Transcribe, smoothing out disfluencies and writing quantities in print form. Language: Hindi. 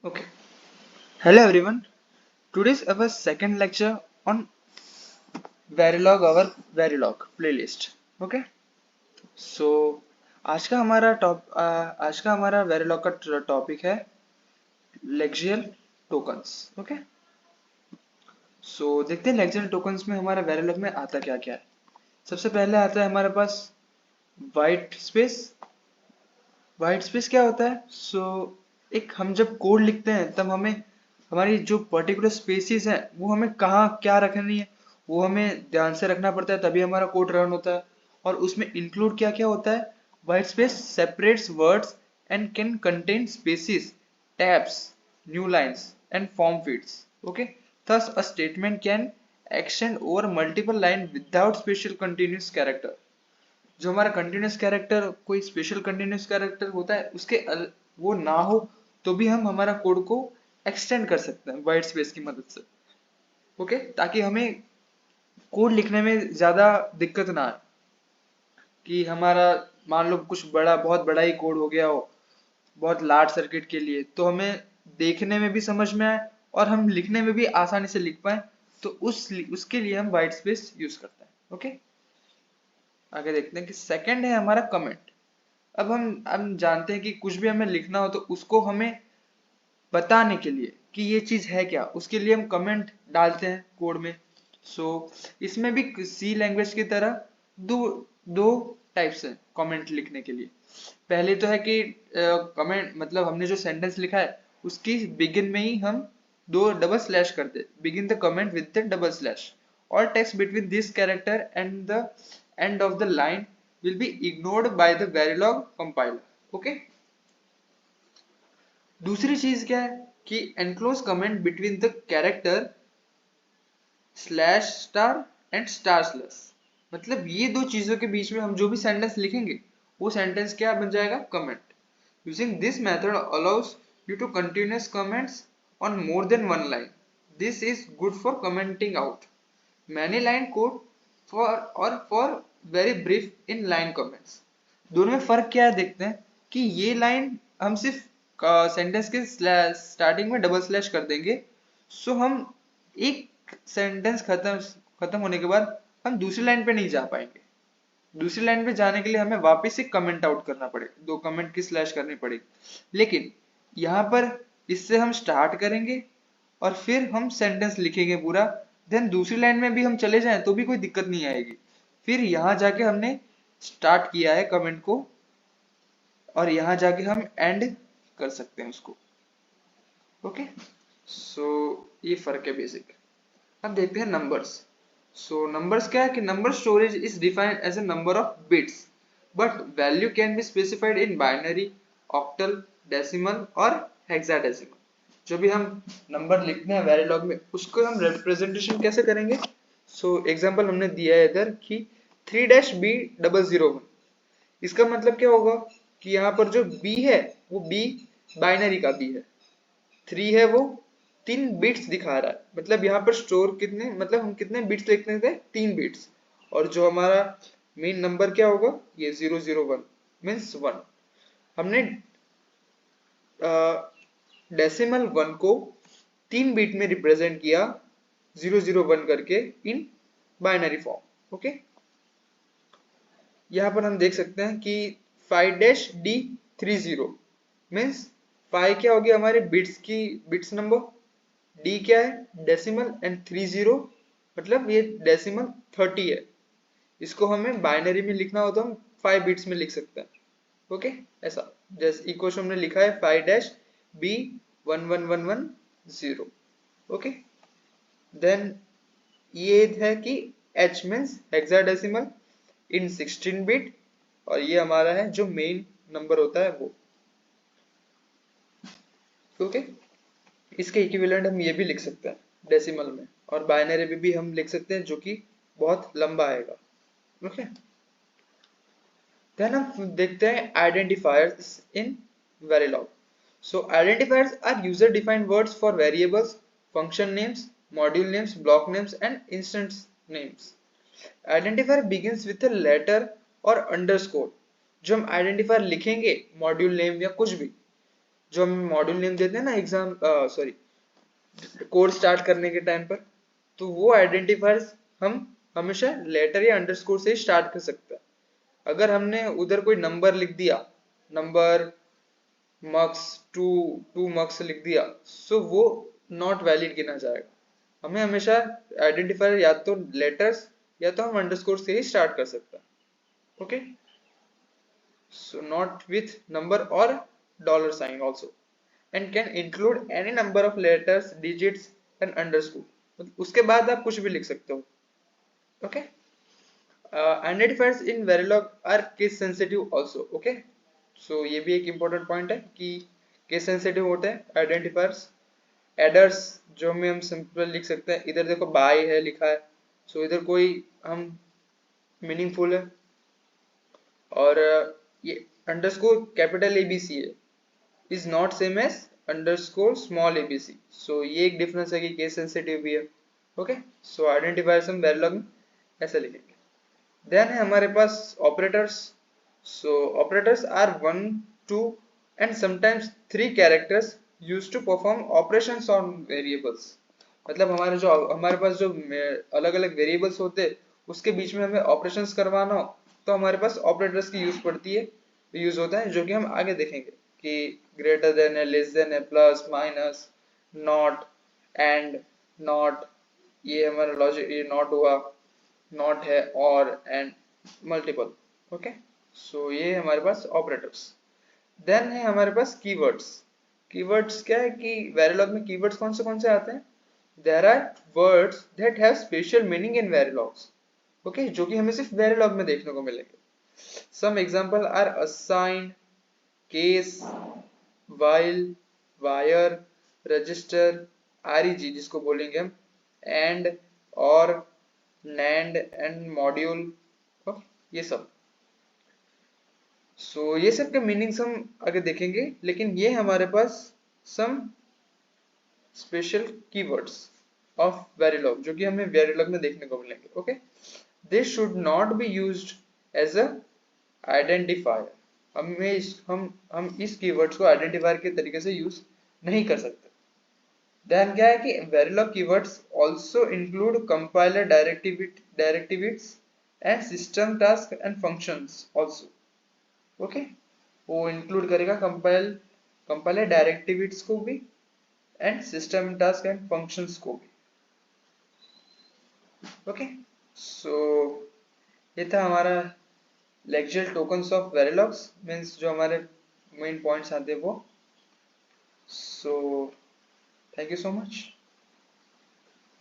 Okay. Hello everyone. Today's our second lecture on Verilog, our Verilog playlist. Okay. So आज का हमारा Verilog का टॉपिक है Lexial tokens. Okay. So देखते हैं Lexial tokens में हमारा Verilog में आता क्या क्या है. सबसे पहले आता है हमारे पास वाइट स्पेस. वाइट स्पेस क्या होता है? एक हम जब कोड लिखते हैं तब हमें हमारी जो पर्टिकुलर स्पेसिस है वो हमें कहाँ क्या रखनी है वो हमें ध्यान से रखना पड़ता है, तभी हमारा कोड रन होता है. और उसमें इंक्लूड क्या क्या होता है? White space separates words and can contain spaces, tabs, new lines and form fields. Okay. Thus a statement can extend over multiple line without special continuous character. जो हमारा कंटिन्यूस कैरेक्टर कोई स्पेशल कंटिन्यूस कैरेक्टर होता है वो ना हो तो भी हम हमारा कोड को एक्सटेंड कर सकते हैं वाइट स्पेस की मदद से. ओके. ताकि हमें कोड लिखने में ज्यादा दिक्कत ना आए कि हमारा मान लो कुछ बड़ा बहुत बड़ा ही कोड हो गया हो बहुत लार्ज सर्किट के लिए, तो हमें देखने में भी समझ में आए और हम लिखने में भी आसानी से लिख पाए. तो उसके लिए हम वाइट स्पेस यूज करते हैं. ओके. आगे देखते हैं कि सेकंड है हमारा कमेंट. अब हम जानते हैं कि कुछ भी हमें लिखना हो तो उसको हमें बताने के लिए कि ये चीज है क्या, उसके लिए हम कमेंट डालते हैं कोड में. सो इसमें भी सी लैंग्वेज की तरह दो दो टाइप्स हैं कमेंट लिखने के लिए. पहले तो है कि कमेंट मतलब हमने जो सेंटेंस लिखा है उसकी बिगिन में ही हम दो डबल स्लैश कर दे. Begin the comment with the double slash. All text between this character and the end of the line will be ignored by the Verilog compiler. Okay. दूसरी चीज क्या है कि enclose comment between the character slash star and star slash. मतलब ये दो चीजों के बीच में हम जो भी सेंटेंस लिखेंगे वो सेंटेंस क्या बन जाएगा? Comment. Using this method allows you to continuous comments on more than one line. This is good for commenting out many line code for very brief in line comments. दोनों में फर्क क्या है देखते हैं कि ये लाइन हम सिर्फ सेंटेंस के स्टार्टिंग में डबल स्लैश कर देंगे. हम एक सेंटेंस खत्म होने के बाद हम दूसरी लाइन पे नहीं जा पाएंगे. दूसरी लाइन पे जाने के लिए हमें वापस से कमेंट आउट करना पड़ेगा, दो कमेंट की स्लैश करनी पड़ेगी. लेकिन यहाँ पर इससे हम स्टार्ट करेंगे और फिर हम सेंटेंस लिखेंगे पूरा. देन दूसरी लाइन में भी हम चले जाएं तो भी कोई दिक्कत नहीं आएगी. फिर यहाँ जाके हमने स्टार्ट किया है कमेंट को और यहाँ जाके हम एंड कर सकते हैं उसको. ओके. सो ये फर्क है बेसिक. अब देखते हैं नंबर्स. नंबर्स क्या है कि number storage is defined as a number of bits but value can be specified in binary, octal, decimal और हेक्साडेसिमल. जो भी हम नंबर लिखते हैं वेरिलॉग में उसको हम रिप्रेजेंटेशन कैसे करेंगे? एग्जांपल हमने दिया है इधर कि 3-B001. इसका मतलब क्या होगा कि यहाँ पर जो B है वो B बाइनरी का B है. 3 है वो 3 बिट्स दिखा रहा है. मतलब यहाँ पर स्टोर कितने मतलब हम कितने बिट्स लिखते थे? 3 बिट्स. और जो हमारा मेन नंबर क्या होगा? ये 001 मीन्स 1. हमने डेसिमल 1 को 3 बिट में रिप्रेजेंट किया 001 करके इन बाइनरी फॉर्म. ओके. यहाँ पर हम देख सकते हैं कि 5-D30 मीन्स 5 क्या हो गया हमारे बिट्स नंबर, D क्या है? डेसिमल एंड 30 मतलब ये डेसिमल 30 है. इसको हमें बाइनरी में लिखना हो तो हम 5 बिट्स में लिख सकते हैं. ओके. ऐसा जैसे इक्वेशन हमने लिखा है 5-B111110. ओके. देन ये है कि H मीन्स हेक्साडेसिमल इन 16 बिट और ये हमारा है जो मेन नंबर होता है वो. ओके. इसके इक्विवेलेंट हम ये भी लिख सकते हैं डेसिमल में और बाइनरी में भी हम लिख सकते हैं जो कि बहुत लंबा आएगा. ओके. देन हम देखते हैं identifiers in Verilog. Identifiers are user defined words for variables, function names, module names, block names and instance names. Identifier begins with a letter or underscore. जो हम आइडेंटिफायर लिखेंगे मॉड्यूल नेम या कुछ भी जो हम मॉड्यूल नेम देते हैं ना एग्जाम सॉरी कोड स्टार्ट करने के टाइम पर, तो वो आइडेंटिफायर्स हम हमेशा लेटर या अंडरस्कोर से ही स्टार्ट कर सकते हैं। अगर हमने उधर कोई नंबर लिख दिया, नंबर मार्क्स टू मार्क्स लिख दिया, सो वो नॉट वैलिड गिना जाएगा। हमें हमेशा आइडेंटिफायर या तो लेटर्स या तो हम अंडरस्कोर से ही स्टार्ट कर सकते हैं। Okay, so not with number और dollar sign also, and can include any number of letters digits and underscore. उसके बाद आप कुछ भी लिख सकते हो। Okay, identifiers in Verilog are case sensitive also. Okay, so ये भी एक इम्पोर्टेंट पॉइंट है कि केस सेंसिटिव होते हैं आइडेंटिफायर्स। एडर्स जो में हम सिंपल लिख सकते हैं, इधर देखो बाय है लिखा है, सो इधर कोई हम मीनिंगफुल है। और ये अंडरस्कोर कैपिटल एबीसी है, is not same as underscore small ABC. So ये एक डिफरेंस है कि केस सेंसिटिव भी है। ओके, सो आइडेंटिफायर्स हम वेरिलॉग में ऐसे लिखेंगे। देन है हमारे पास operators. So operators are 1, 2 and sometimes 3 characters used to perform operations on variables। मतलब हमारे पास जो अलग अलग वेरिएबल्स होते हैं, उसके बीच में हमें ऑपरेशंस करवाना हो, तो हमारे पास ऑपरेटर्स की यूज पड़ती है, यूज होता है, जो कि हम आगे देखेंगे कि ग्रेटर देन है, लेस देन है, plus minus, not, and, not, ये हमारा लॉजिक, ये नॉट हुआ, नॉट है, और, एंड, मल्टीपल। ओके, सो ये हमारे पास ऑपरेटर्स। देन है हमारे पास कीवर्ड्स। कीवर्ड्स क्या है कि वेरिलॉग में कीवर्ड्स कौन से आते हैं? There are words that have special meaning in Verilogs. Okay, जो कि हमें सिर्फ वेरिलॉग में देखने को मिलेंगे। Some example are assign, case, while, wire, register, REG जिसको बोलेंगे हम, एंड, और, नैंड, एंड मॉड्यूल, ये सब। ये सब के मीनिंग्स हम आगे देखेंगे, लेकिन ये हमारे पास some special keywords of Verilog जो कि हमें वेरिलॉग में देखने को मिलेंगे। Okay, they should not be used as a identifier. हम इस कीवर्ड्स को आइडेंटिफायर के तरीके से यूज नहीं कर सकते। ध्यान क्या है कि Verilog keywords also include compiler directivities and system task and functions also. Okay, वो इंक्लूड करेगा कंपाइलर डायरेक्टिविटीज को भी and system task and functions को भी। ओके, सो ये था हमारा lecture tokens of Verilogs, means जो हमारे मेन पॉइंट्स आते हैं वो। So thank you so much.